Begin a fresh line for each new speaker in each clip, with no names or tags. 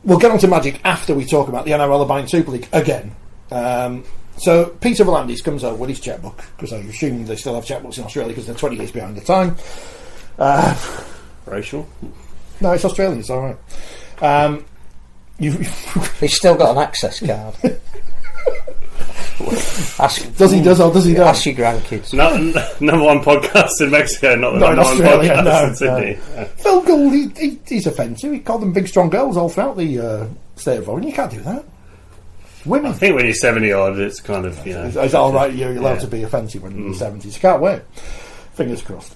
we'll get on to Magic after we talk about the NRL are buying Super League again. So Peter V'landys comes over with his checkbook, because I assume they still have checkbooks in Australia because they're 20 years behind the time.
Racial?
No, it's Australian, it's alright.
He's still got an access card.
Does he not?
Ask your grandkids.
Number one podcast in Mexico, not the number one podcast in Sydney.
Phil Gould, he's offensive. He called them big strong girls all throughout the state of Oregon. You can't do that. Women.
I think when you're 70 odd, it's kind of,
it's alright, you're allowed to be offensive when you're in the 70s. You can't wait. Fingers crossed.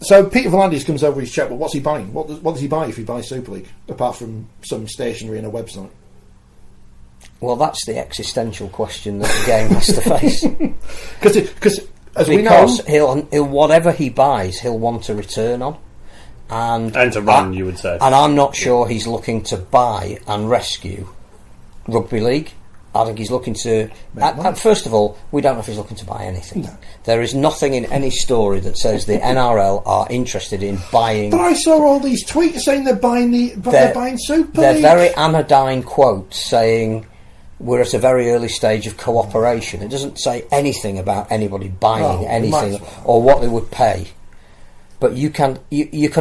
So Peter V'landys comes over his checkbook. What's he buying? What does he buy if he buys Super League, apart from some stationery and a website?
Well, that's the existential question that the game has to face.
Because
he'll whatever he buys, he'll want a return on, and
to run, you would say.
And I'm not sure he's looking to buy and rescue Rugby League. I think he's looking to. First of all, we don't know if he's looking to buy anything. No. There is nothing in any story that says the NRL are interested in buying.
But I saw all these tweets saying they're buying Super League.
They're very anodyne quotes saying we're at a very early stage of cooperation. It doesn't say anything about anybody buying anything or what they would pay. But you can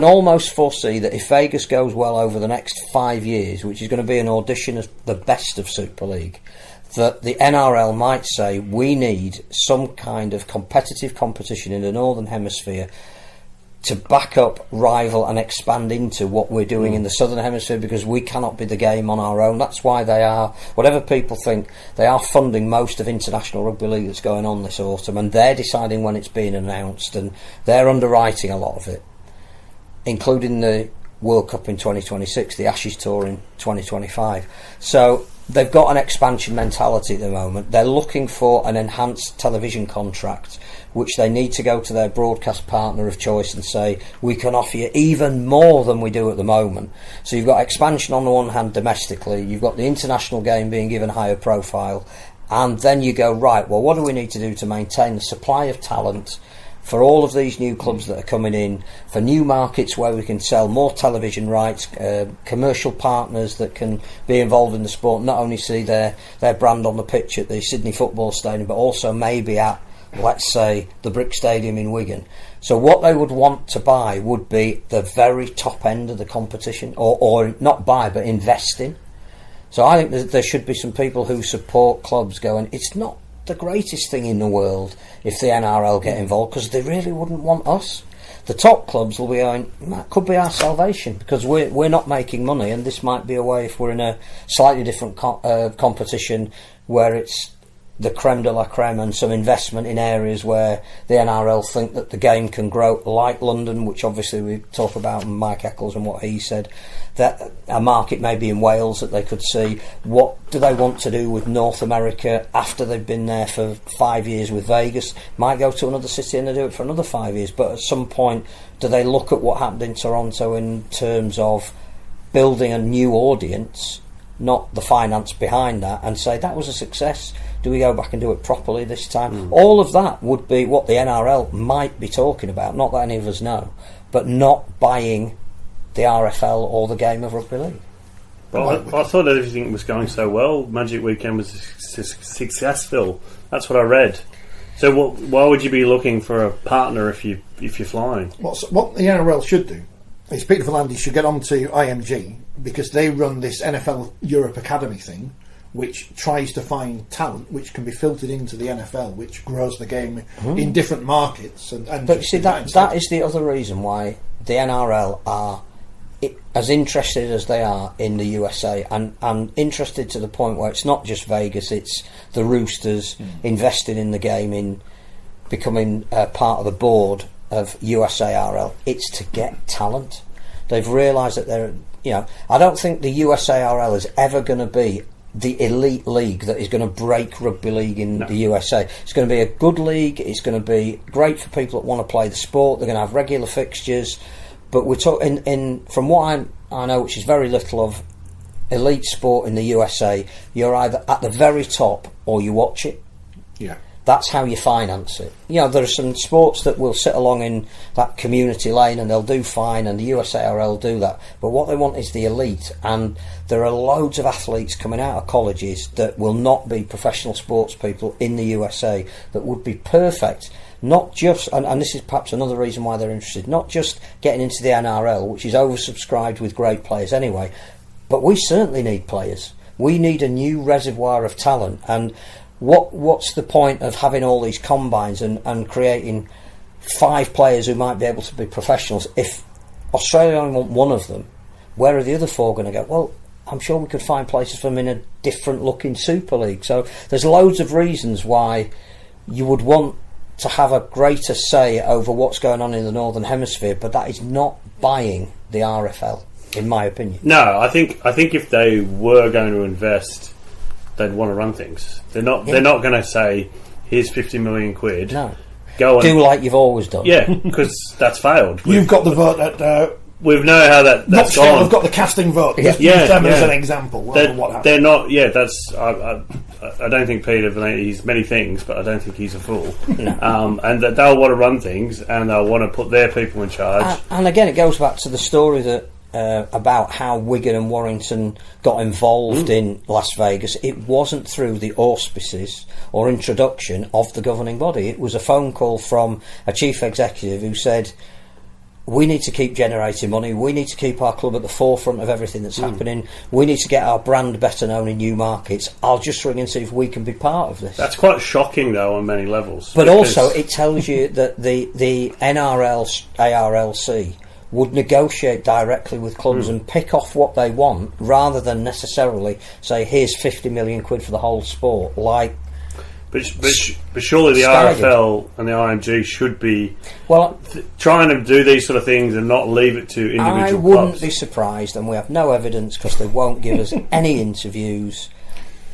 almost foresee that if Vegas goes well over the next 5 years, which is going to be an audition of the best of Super League, that the NRL might say we need some kind of competitive competition in the Northern Hemisphere to back up, rival and expand into what we're doing in the Southern Hemisphere, because we cannot be the game on our own. That's why they are, whatever people think, they are funding most of International Rugby League that's going on this autumn, and they're deciding when it's being announced, and they're underwriting a lot of it, including the World Cup in 2026, the Ashes Tour in 2025. So they've got an expansion mentality at the moment. They're looking for an enhanced television contract, which they need to go to their broadcast partner of choice and say, we can offer you even more than we do at the moment. So you've got expansion on the one hand domestically, you've got the international game being given higher profile, and then you go, right, well, what do we need to do to maintain the supply of talent for all of these new clubs that are coming in, for new markets where we can sell more television rights, commercial partners that can be involved in the sport, not only see their brand on the pitch at the Sydney Football Stadium, but also maybe at, let's say, the Brick Stadium in Wigan. So what they would want to buy would be the very top end of the competition, or not buy, but invest in. So I think that there should be some people who support clubs going, it's not the greatest thing in the world if the NRL get involved, because they really wouldn't want us. The top clubs will be going, that could be our salvation, because we're not making money, and this might be a way, if we're in a slightly different competition where it's the creme de la creme and some investment in areas where the NRL think that the game can grow, like London, which obviously we talk about, Mike Eccles and what he said, that a market maybe in Wales that they could see. What do they want to do with North America after they've been there for 5 years with Vegas? Might go to another city and they do it for another 5 years, but at some point do they look at what happened in Toronto in terms of building a new audience, not the finance behind that, and say that was a success? Do we go back and do it properly this time? All of that would be what the NRL might be talking about, not that any of us know, but not buying the RFL or the game of Rugby League.
Well, I thought everything was going so well. Magic Weekend was successful. That's what I read. So why would you be looking for a partner if you're flying? What
the NRL should do is Peter V'landys should get onto IMG, because they run this NFL Europe Academy thing, which tries to find talent which can be filtered into the NFL, which grows the game in different markets. And
but you see, that is the other reason why the NRL are as interested as they are in the USA, and interested to the point where it's not just Vegas, it's the Roosters investing in the game, in becoming part of the board of USARL. It's to get talent. They've realised that they're, I don't think the USARL is ever going to be the elite league that is going to break rugby league in the USA. It's going to be a good league. It's going to be great for people that want to play the sport. They're going to have regular fixtures. But we're talking, from what I know, which is very little of elite sport in the USA, you're either at the very top or you watch it.
Yeah.
That's how you finance it. You know, there are some sports that will sit along in that community lane and they'll do fine, and the USARL do that. But what they want is the elite, and there are loads of athletes coming out of colleges that will not be professional sports people in the USA that would be perfect. Not just, and this is perhaps another reason why they're interested, not just getting into the NRL, which is oversubscribed with great players anyway, but we certainly need players. We need a new reservoir of talent, and what's the point of having all these combines and creating 5 players who might be able to be professionals if Australia only want one of them? Where are the other 4 going to go? Well, I'm sure we could find places for them in a different looking Super League. So there's loads of reasons why you would want to have a greater say over what's going on in the Northern Hemisphere, but that is not buying the RFL, in my opinion.
No, I think if they were going to invest, they'd want to run things. They're not going to say, here's 50 million quid.
No.
Go and
do like you've always done.
Yeah, because that's failed.
You've got the vote at...
we know how that's gone.
I've got the casting vote.
Yeah.
Use them as an example. What happened.
They're not... Yeah, that's... I don't think Peter Valenti, he's many things, but I don't think he's a fool.
No.
And that they'll want to run things, and they'll want to put their people in charge.
And again, it goes back to the story that about how Wigan and Warrington got involved in Las Vegas. It wasn't through the auspices or introduction of the governing body. It was a phone call from a chief executive who said, we need to keep generating money, we need to keep our club at the forefront of everything that's happening, we need to get our brand better known in new markets. I'll just ring and see if we can be part of this.
That's quite shocking, though, on many levels.
But also it tells you that the NRL ARLC would negotiate directly with clubs and pick off what they want, rather than necessarily say, here's 50 million quid for the whole sport. But surely the RFL and the IMG should be trying to do these sort of things and not leave it to individual clubs. I wouldn't be surprised, and we have no evidence because they won't give us any interviews.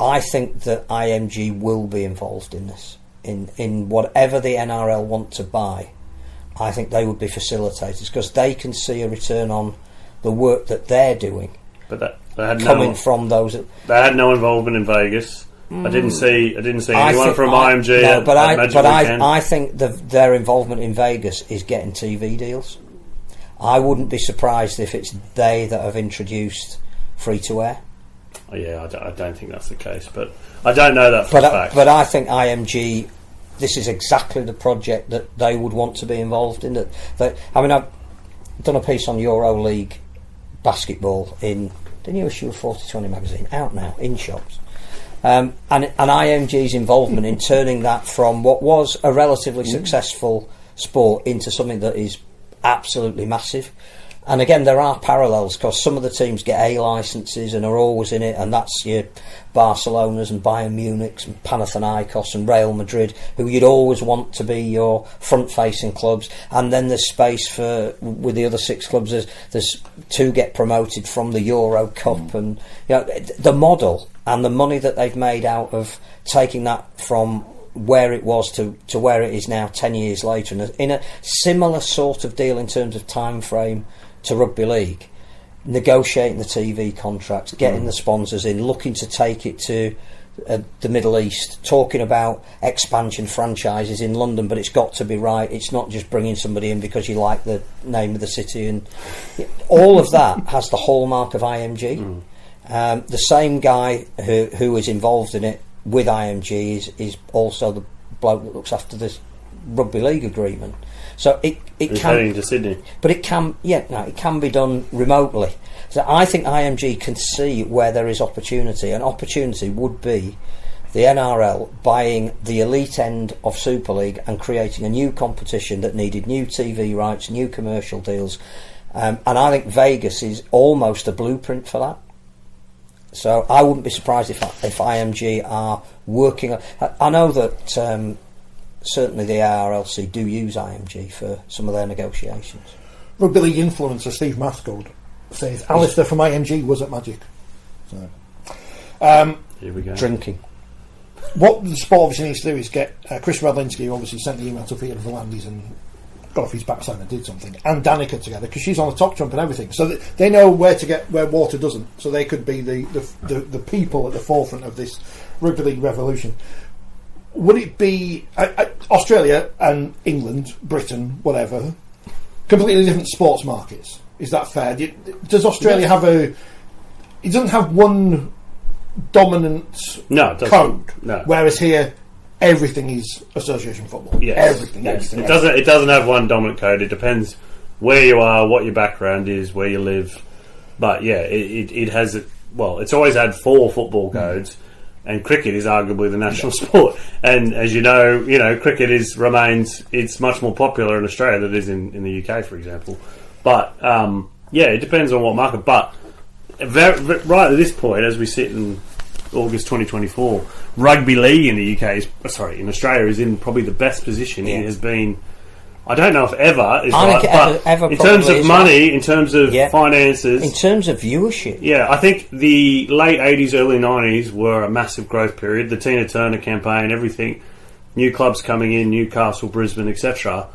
I think that IMG will be involved in this. In whatever the NRL want to buy, I think they would be facilitators, because they can see a return on the work that they're doing.
But they had
from those.
They had no involvement in Vegas. I didn't see anyone from IMG.
No, but I think their involvement in Vegas is getting TV deals. I wouldn't be surprised if it's they that have introduced free to air.
Oh, yeah, I don't think that's the case, but I don't know that for a fact.
But I think IMG, this is exactly the project that they would want to be involved in. I've done a piece on Euro League basketball in the new issue of Forty20 magazine, out now in shops. And IMG's involvement in turning that from what was a relatively successful sport into something that is absolutely massive. And again, there are parallels, because some of the teams get A licences and are always in it, and that's your Barcelonas and Bayern Munichs and Panathinaikos and Real Madrid, who you'd always want to be your front-facing clubs. And then there's space for, with the other 6 clubs, there's 2 get promoted from the Euro Cup, and the model and the money that they've made out of taking that from where it was to where it is now 10 years later, and in a similar sort of deal in terms of time frame to Rugby League, negotiating the TV contracts, getting the sponsors in, looking to take it to the Middle East, talking about expansion franchises in London, but it's got to be right. It's not just bringing somebody in because you like the name of the city, and all of that has the hallmark of IMG. The same guy who is involved in it with IMG is also the bloke that looks after this Rugby League agreement. So it can
heading to Sydney,
but it can be done remotely. So I think IMG can see where there is opportunity. An opportunity would be the NRL buying the elite end of Super League and creating a new competition that needed new TV rights, new commercial deals, and I think Vegas is almost a blueprint for that. So I wouldn't be surprised if IMG are working. I know that certainly the ARLC do use IMG for some of their negotiations.
Rugby League influencer Steve Mascode says Alistair from IMG was at Magic. So,
here we go.
Drinking.
What the sport obviously needs to do is get Chris Radlinski, who obviously sent the email to Peter Volandis and got off his backside and did something, and Danica together, because she's on the top trump and everything, so they know where to get where water doesn't, so they could be the people at the forefront of this Rugby League revolution. would it be Australia and England, Britain, whatever, completely different sports markets? Is that fair? Does Australia have a? It doesn't have one dominant code.
No.
Whereas here, everything is association football.
Yes.
Everything.
It doesn't have one dominant code. It depends where you are, what your background is, where you live. But yeah, it has. Well, it's always had 4 football codes, and cricket is arguably the national sport. And as you know, cricket remains. It's much more popular in Australia than it is in the UK, for example. But it depends on what market. But right at this point, as we sit in August 2024, Rugby League in the UK in Australia is in probably the best position it has been. I don't know if ever is right, but
ever
in terms of money, in terms of finances,
in terms of viewership,
I think the late 80s, early 90s were a massive growth period. The Tina Turner campaign, everything, new clubs coming in, Newcastle, Brisbane, etc.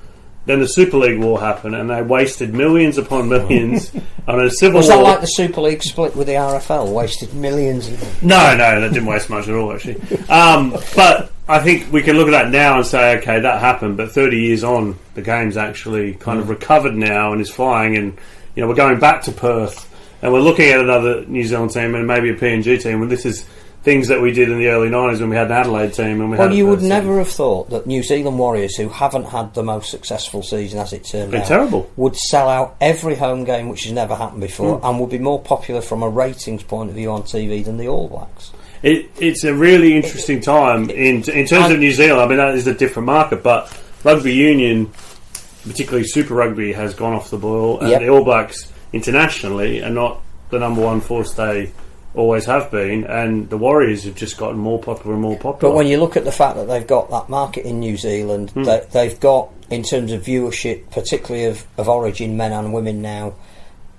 Then the Super League war happened, and they wasted millions upon millions on a civil war.
Was that like the Super League split with the RFL? Wasted millions?
No, that didn't waste much at all, actually. But I think we can look at that now and say, okay, that happened, but 30 years on, the game's actually kind of recovered now and is flying, and we're going back to Perth, and we're looking at another New Zealand team and maybe a PNG team, and this is things that we did in the early 90s when we had an Adelaide team. And
you would never have thought that New Zealand Warriors, who haven't had the most successful season as it turned out,
terrible,
would sell out every home game, which has never happened before, and would be more popular from a ratings point of view on TV than the All Blacks.
It's a really interesting time in terms of New Zealand. I mean, that is a different market, but rugby union, particularly Super Rugby, has gone off the boil, and the All Blacks internationally are not the number one force they always have been, and the Warriors have just gotten more popular and more popular.
But when you look at the fact that they've got that market in New Zealand, they've got, in terms of viewership, particularly of Origin men and women now,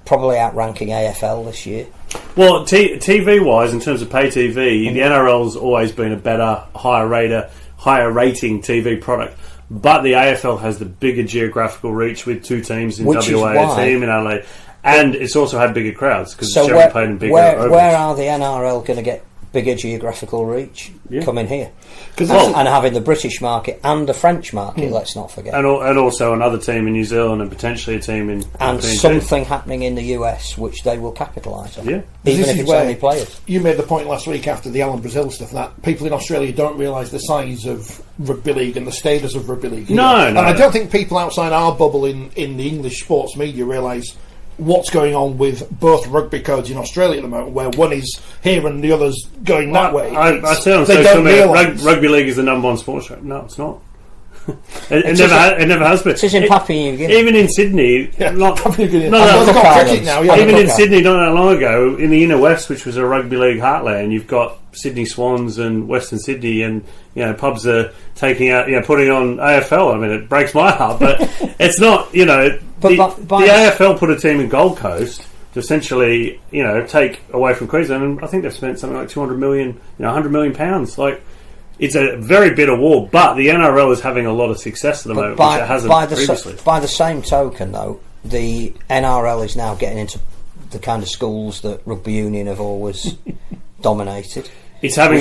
probably outranking AFL this year.
Well, TV-wise, in terms of pay TV, the NRL's always been a better, higher rating TV product. But the AFL has the bigger geographical reach with 2 teams in WA, a team in Adelaide. And it's also had bigger crowds because it's generally played in bigger ovals.
Where are the NRL going to get bigger geographical reach? Coming here. And having the British market and the French market, let's not forget.
And also another team in New Zealand and potentially a team in...
And something happening in the US which they will capitalise on.
Yeah.
Even if it's only players.
You made the point last week after the Alan Brazil stuff that people in Australia don't realise the size of Rugby League and the status of Rugby League.
No.
And I don't think people outside our bubble in the English sports media realise what's going on with both rugby codes in Australia at the moment, where one is here and the other's going that way.
I say on social media, Rugby League is the number one sports show. No, it's not. It never has been.
It's in Papua New Guinea.
Even in Sydney,
even
in Sydney not that long ago, in the inner west, which was a rugby league heartland, you've got Sydney Swans and Western Sydney, and pubs are taking out, putting on AFL. I mean, it breaks my heart, but it's not. The AFL put a team in Gold Coast to essentially, take away from Queensland, and I think they've spent something like 200 million, 100 million pounds, like. It's a very bitter war, but the NRL is having a lot of success at the moment, which it hasn't previously.
By the same token, though, the NRL is now getting into the kind of schools that rugby union have always dominated.
It's having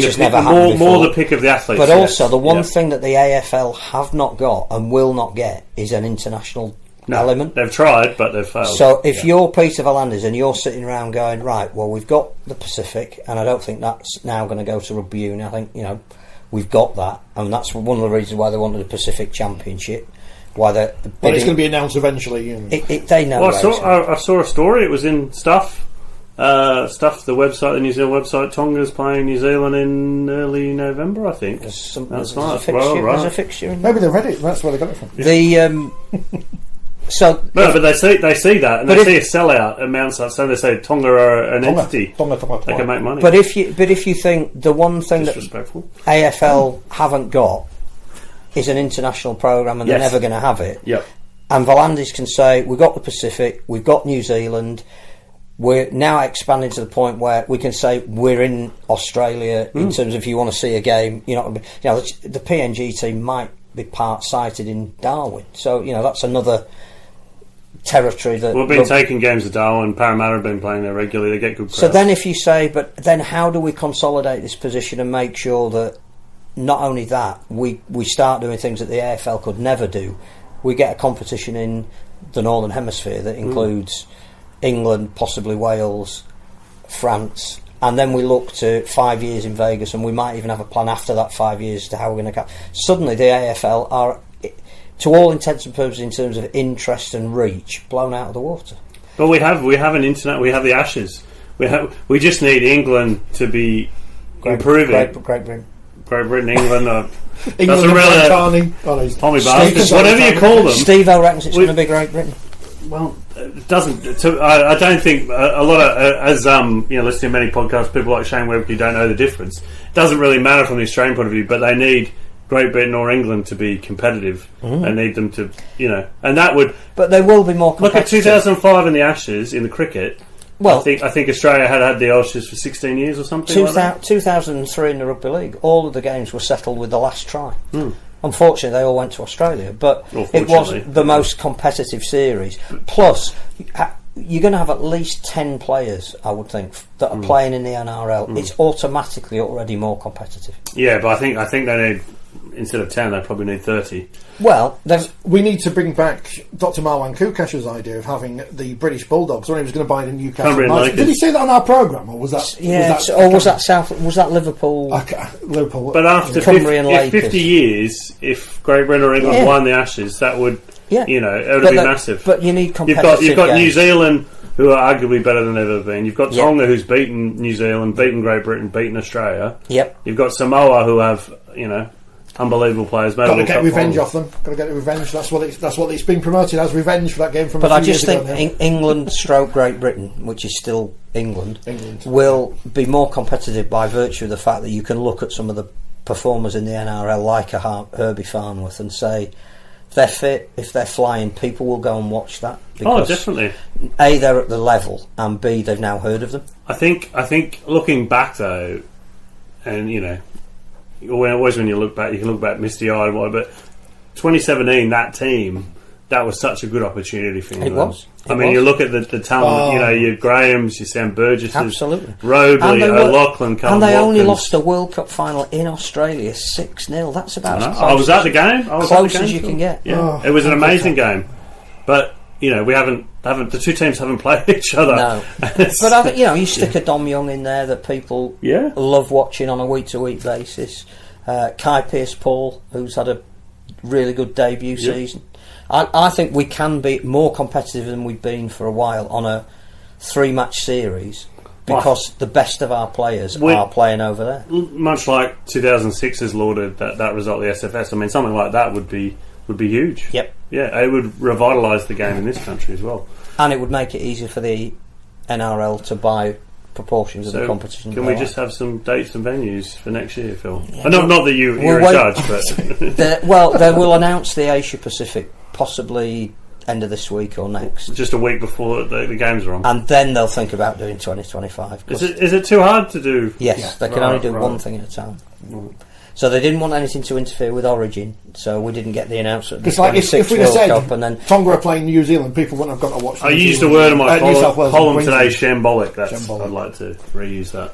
more the pick of the athletes.
But also, the one thing that the AFL have not got and will not get is an international element.
They've tried, but they've failed.
So if you're Peter V'landys and you're sitting around going, right, well, we've got the Pacific, and I don't think that's now going to go to rugby union. I think, we've got that, and that's one of the reasons why they wanted a Pacific Championship. But it's
going to be announced eventually.
They know.
Well, I saw a story. It was in Stuff, the website, the New Zealand website. Tonga's playing New Zealand in early November, I think.
There's a fixture.
Maybe they read it. That's where they got it from.
But they see that, and they see a sellout amounts like, so they say Tonga are an entity. Tonga. They can make money.
But if you think the one thing that AFL haven't got is an international programme, and they're never going to have it.
Yep.
And V'landys can say, we've got the Pacific, we've got New Zealand, we're now expanding to the point where we can say we're in Australia in terms of if you want to see a game, the PNG team might be sited in Darwin. So, that's another territory that...
We've been taking games to Darwin. Parramatta have been playing there regularly. They get good crowds.
So then if you say, but then how do we consolidate this position and make sure that not only that, we start doing things that the AFL could never do. We get a competition in the Northern Hemisphere that includes England, possibly Wales, France, and then we look to 5 years in Vegas, and we might even have a plan after that 5 years to how we're going to suddenly the AFL are, to all intents and purposes, in terms of interest and reach, blown out of the water.
But we have an internet. We have the Ashes. We just need England to be improving. Great Britain, England.
England,
Tommy Bastards, whatever you call them.
Steve-O reckons it's going to be Great Britain.
Well, it doesn't. I don't think a lot of listening to many podcasts, people like Shane Webke don't know the difference. It doesn't really matter from the Australian point of view, but they need Great Britain or England to be competitive. They need them to, and that would.
But they will be more competitive.
Look at 2005 in the Ashes in the cricket.
Well,
I think Australia had the Ashes for 16 years or something.
2003 in the Rugby League, all of the games were settled with the last try. Unfortunately, they all went to Australia, but it was the most competitive series. Plus, you're going to have at least 10 players, I would think, that are playing in the NRL. It's automatically already more competitive.
Yeah, but I think they need, instead of 10, they probably need 30.
Well,
we need to bring back Dr. Marwan Kukash's idea of having the British Bulldogs, or he was going to buy the Newcastle United. Did he say that on our programme, or was that?
Was that Liverpool?
Liverpool.
But after 50 years, if Great Britain or England won the Ashes, that would, it would be massive.
But you need competitive.
You've got New Zealand, who are arguably better than they've ever been. You've got Tonga, who's beaten New Zealand, beaten Great Britain, beaten Australia.
Yep.
You've got Samoa, who have unbelievable players.
Got to get revenge off them. Got to get revenge. That's what it's been promoted as, revenge for that game from.
But
a
I
few
just
years
think
ago
England stroke Great Britain, which is still England, will be more competitive by virtue of the fact that you can look at some of the performers in the NRL, like a Herbie Farnworth, and say, if they're fit, if they're flying, people will go and watch that.
Oh, definitely.
A, they're at the level, and B, they've now heard of them.
I think looking back though, and when you look back, you can look back misty-eyed, but 2017, that team, that was such a good opportunity for England.
It was.
You look at the talent, your Grahams, your Sam Burgesses,
absolutely,
Robley, O'Loughlin, Colin
and they
Watkins.
only lost a World Cup final in Australia 6-0. That's about as
I was at the game.
Close as you can get.
Yeah, it was an amazing game, but we haven't. The two teams haven't played each other.
No, but I think you stick a Dom Young in there that people love watching on a week-to-week basis. Kai Pearce-Paul, who's had a really good debut season. I think we can be more competitive than we've been for a while on a 3-match series because the best of our players are playing over there.
Much like 2006 has lauded that result of the SFS. Something like that would be huge.
Yep.
Yeah, it would revitalise the game in this country as well.
And it would make it easier for the NRL to buy proportions of the competition.
Can we just have some dates and venues for next year, Phil? Not that you're in charge, but...
they will announce the Asia Pacific possibly end of this week or next.
Just a week before the games are on.
And then they'll think about doing 2025.
Is it too hard to do?
Yes, they can only do one thing at a time. So they didn't want anything to interfere with Origin, so we didn't get the announcement.
It's like if we'd have said Tonga are playing New Zealand, people wouldn't have gone to watch.
I used a word in my column today, shambolic. I'd like to reuse that.